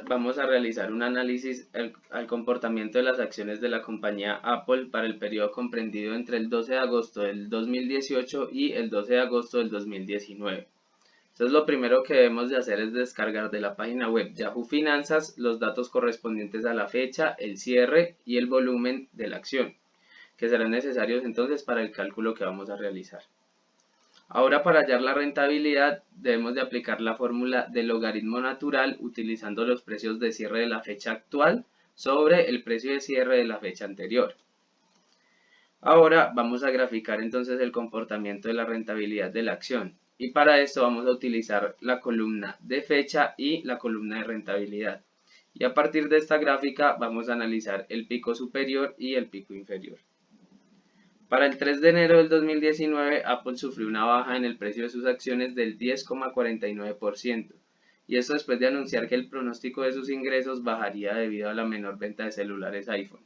Vamos a realizar un análisis al comportamiento de las acciones de la compañía Apple para el periodo comprendido entre el 12 de agosto del 2018 y el 12 de agosto del 2019. Entonces lo primero que debemos de hacer es descargar de la página web Yahoo Finanzas los datos correspondientes a la fecha, el cierre y el volumen de la acción, que serán necesarios entonces para el cálculo que vamos a realizar. Ahora, para hallar la rentabilidad debemos de aplicar la fórmula del logaritmo natural utilizando los precios de cierre de la fecha actual sobre el precio de cierre de la fecha anterior. Ahora vamos a graficar entonces el comportamiento de la rentabilidad de la acción, y para esto vamos a utilizar la columna de fecha y la columna de rentabilidad. Y a partir de esta gráfica vamos a analizar el pico superior y el pico inferior. Para el 3 de enero del 2019, Apple sufrió una baja en el precio de sus acciones del 10,49%, y esto después de anunciar que el pronóstico de sus ingresos bajaría debido a la menor venta de celulares iPhone.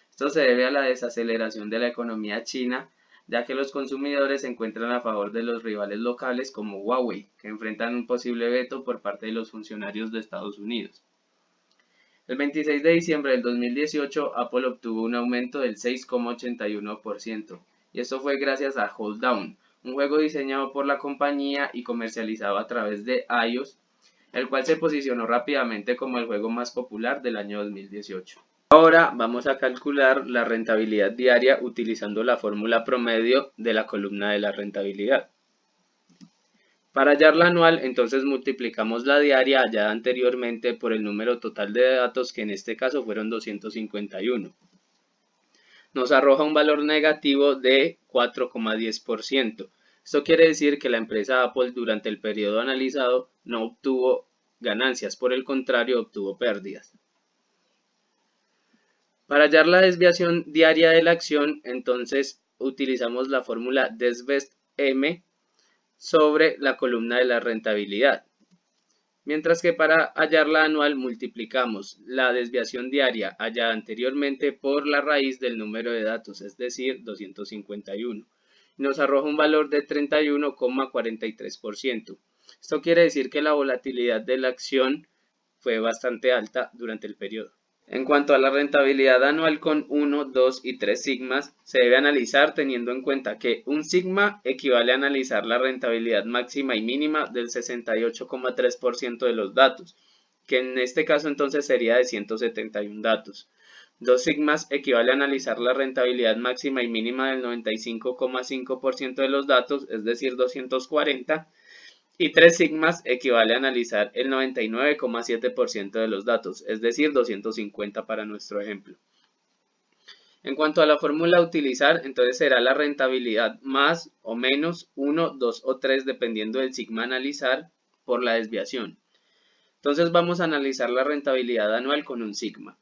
Esto se debe a la desaceleración de la economía china, ya que los consumidores se encuentran a favor de los rivales locales como Huawei, que enfrentan un posible veto por parte de los funcionarios de Estados Unidos. El 26 de diciembre del 2018, Apple obtuvo un aumento del 6,81%, y esto fue gracias a Hold Down, un juego diseñado por la compañía y comercializado a través de iOS, el cual se posicionó rápidamente como el juego más popular del año 2018. Ahora vamos a calcular la rentabilidad diaria utilizando la fórmula promedio de la columna de la rentabilidad. Para hallar la anual, entonces multiplicamos la diaria hallada anteriormente por el número total de datos, que en este caso fueron 251. Nos arroja un valor negativo de 4,10%. Esto quiere decir que la empresa Apple durante el periodo analizado no obtuvo ganancias, por el contrario obtuvo pérdidas. Para hallar la desviación diaria de la acción, entonces utilizamos la fórmula DesVest-M sobre la columna de la rentabilidad. Mientras que para hallar la anual multiplicamos la desviación diaria hallada anteriormente por la raíz del número de datos, es decir, 251. Nos arroja un valor de 31,43%. Esto quiere decir que la volatilidad de la acción fue bastante alta durante el periodo. En cuanto a la rentabilidad anual con 1, 2 y 3 sigmas, se debe analizar teniendo en cuenta que un sigma equivale a analizar la rentabilidad máxima y mínima del 68,3% de los datos, que en este caso entonces sería de 171 datos. 2 sigmas equivale a analizar la rentabilidad máxima y mínima del 95,5% de los datos, es decir, 240. Y 3 sigmas equivale a analizar el 99,7% de los datos, es decir, 250 para nuestro ejemplo. En cuanto a la fórmula a utilizar, entonces será la rentabilidad más o menos 1, 2 o 3 dependiendo del sigma a analizar por la desviación. Entonces vamos a analizar la rentabilidad anual con un sigma.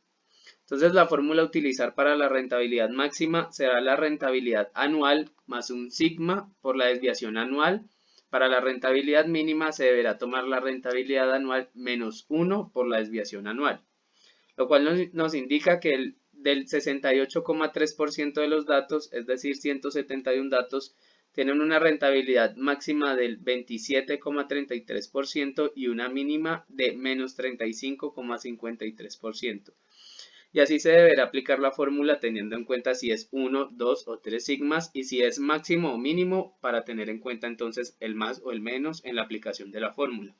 Entonces la fórmula a utilizar para la rentabilidad máxima será la rentabilidad anual más un sigma por la desviación anual. Para la rentabilidad mínima se deberá tomar la rentabilidad anual menos 1 por la desviación anual, lo cual nos indica que del 68,3% de los datos, es decir, 171 datos, tienen una rentabilidad máxima del 27,33% y una mínima de menos 35,53%. Y así se deberá aplicar la fórmula teniendo en cuenta si es 1, 2 o 3 sigmas, y si es máximo o mínimo, para tener en cuenta entonces el más o el menos en la aplicación de la fórmula.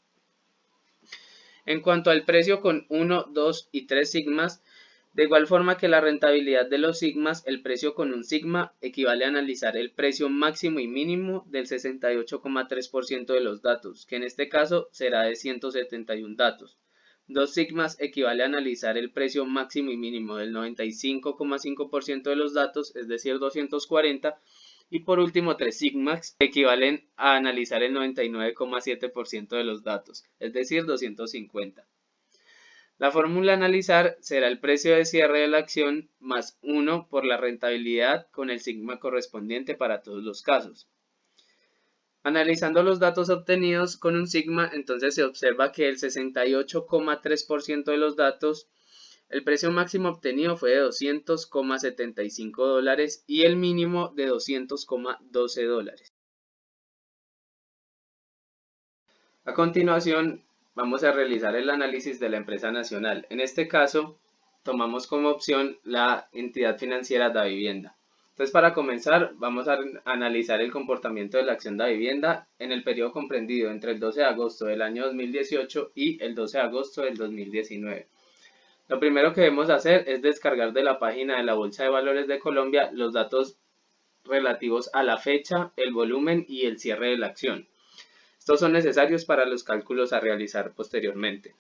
En cuanto al precio con 1, 2 y 3 sigmas, de igual forma que la rentabilidad de los sigmas, el precio con un sigma equivale a analizar el precio máximo y mínimo del 68,3% de los datos, que en este caso será de 171 datos. 2 sigmas equivale a analizar el precio máximo y mínimo del 95,5% de los datos, es decir, 240. Y por último, 3 sigmas equivalen a analizar el 99,7% de los datos, es decir, 250. La fórmula a analizar será el precio de cierre de la acción más 1 por la rentabilidad con el sigma correspondiente para todos los casos. Analizando los datos obtenidos con un sigma, entonces se observa que el 68,3% de los datos, el precio máximo obtenido fue de $200,75 y el mínimo de $200,12. A continuación, vamos a realizar el análisis de la empresa nacional. En este caso, tomamos como opción la entidad financiera Davivienda. Entonces, para comenzar, vamos a analizar el comportamiento de la acción Davivienda en el periodo comprendido entre el 12 de agosto del año 2018 y el 12 de agosto del 2019. Lo primero que debemos hacer es descargar de la página de la Bolsa de Valores de Colombia los datos relativos a la fecha, el volumen y el cierre de la acción. Estos son necesarios para los cálculos a realizar posteriormente.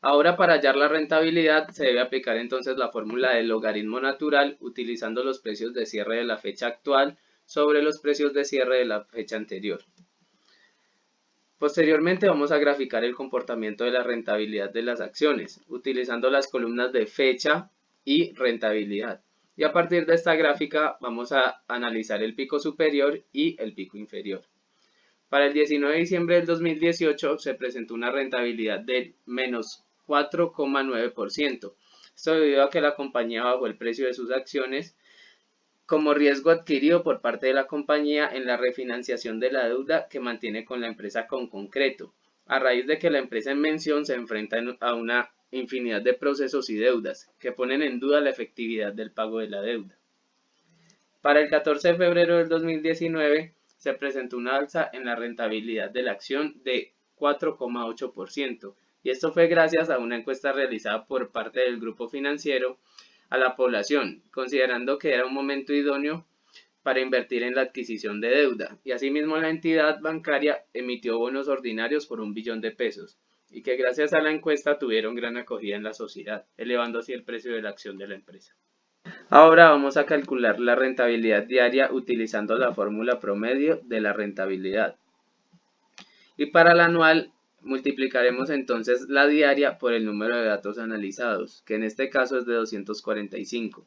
Ahora, para hallar la rentabilidad se debe aplicar entonces la fórmula del logaritmo natural utilizando los precios de cierre de la fecha actual sobre los precios de cierre de la fecha anterior. Posteriormente vamos a graficar el comportamiento de la rentabilidad de las acciones utilizando las columnas de fecha y rentabilidad. Y a partir de esta gráfica vamos a analizar el pico superior y el pico inferior. Para el 19 de diciembre del 2018 se presentó una rentabilidad del menos 4,9%. Esto debido a que la compañía bajó el precio de sus acciones como riesgo adquirido por parte de la compañía en la refinanciación de la deuda que mantiene con la empresa con concreto, a raíz de que la empresa en mención se enfrenta a una infinidad de procesos y deudas que ponen en duda la efectividad del pago de la deuda. Para el 14 de febrero del 2019 se presentó una alza en la rentabilidad de la acción de 4,8%, y esto fue gracias a una encuesta realizada por parte del grupo financiero a la población, considerando que era un momento idóneo para invertir en la adquisición de deuda, y asimismo la entidad bancaria emitió bonos ordinarios por 1 billón de pesos, y que gracias a la encuesta tuvieron gran acogida en la sociedad, elevando así el precio de la acción de la empresa. Ahora vamos a calcular la rentabilidad diaria utilizando la fórmula promedio de la rentabilidad. Y para la anual multiplicaremos entonces la diaria por el número de datos analizados, que en este caso es de 245.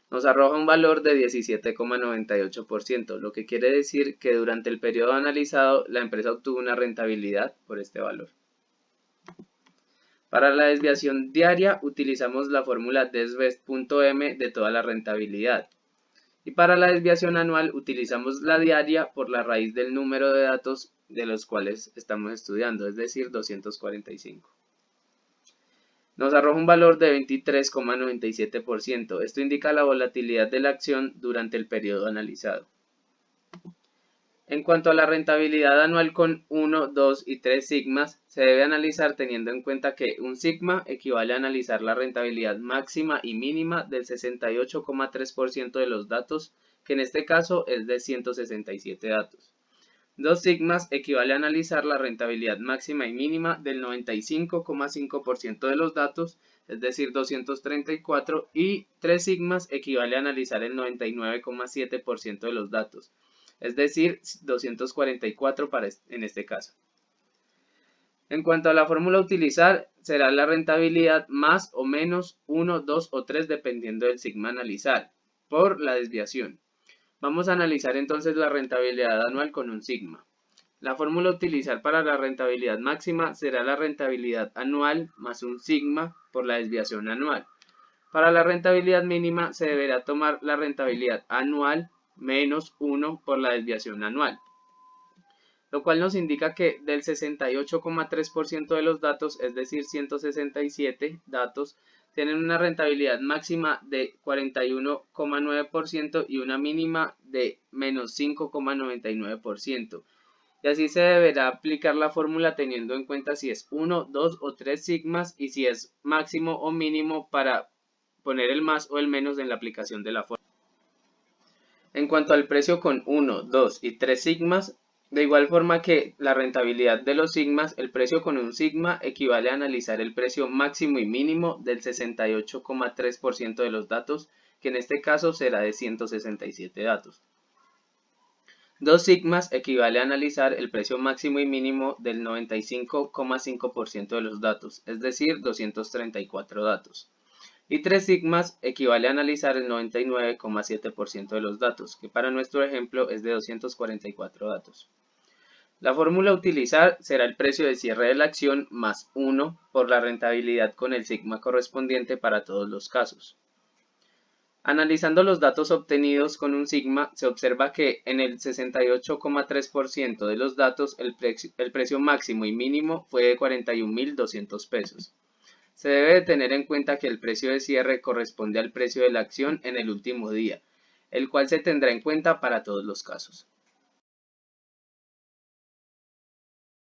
Nos arroja un valor de 17,98%, lo que quiere decir que durante el periodo analizado la empresa obtuvo una rentabilidad por este valor. Para la desviación diaria utilizamos la fórmula desbest.m de toda la rentabilidad. Y para la desviación anual utilizamos la diaria por la raíz del número de datos de los cuales estamos estudiando, es decir, 245. Nos arroja un valor de 23,97%. Esto indica la volatilidad de la acción durante el periodo analizado. En cuanto a la rentabilidad anual con 1, 2 y 3 sigmas, se debe analizar teniendo en cuenta que un sigma equivale a analizar la rentabilidad máxima y mínima del 68,3% de los datos, que en este caso es de 167 datos. 2 sigmas equivale a analizar la rentabilidad máxima y mínima del 95,5% de los datos, es decir, 234, y 3 sigmas equivale a analizar el 99,7% de los datos, es decir, 244 en este caso. En cuanto a la fórmula a utilizar, será la rentabilidad más o menos 1, 2 o 3 dependiendo del sigma a analizar, por la desviación. Vamos a analizar entonces la rentabilidad anual con un sigma. La fórmula a utilizar para la rentabilidad máxima será la rentabilidad anual más un sigma por la desviación anual. Para la rentabilidad mínima se deberá tomar la rentabilidad anual menos 1 por la desviación anual, lo cual nos indica que del 68,3% de los datos, es decir, 167 datos, tienen una rentabilidad máxima de 41,9% y una mínima de menos 5,99%. Y así se deberá aplicar la fórmula teniendo en cuenta si es 1, 2 o 3 sigmas y si es máximo o mínimo para poner el más o el menos en la aplicación de la fórmula. En cuanto al precio con 1, 2 y 3 sigmas, de igual forma que la rentabilidad de los sigmas, el precio con un sigma equivale a analizar el precio máximo y mínimo del 68,3% de los datos, que en este caso será de 167 datos. 2 sigmas equivale a analizar el precio máximo y mínimo del 95,5% de los datos, es decir, 234 datos. Y 3 sigmas equivale a analizar el 99,7% de los datos, que para nuestro ejemplo es de 244 datos. La fórmula a utilizar será el precio de cierre de la acción más 1 por la rentabilidad con el sigma correspondiente para todos los casos. Analizando los datos obtenidos con un sigma, se observa que en el 68,3% de los datos el precio máximo y mínimo fue de 41.200 pesos. Se debe de tener en cuenta que el precio de cierre corresponde al precio de la acción en el último día, el cual se tendrá en cuenta para todos los casos.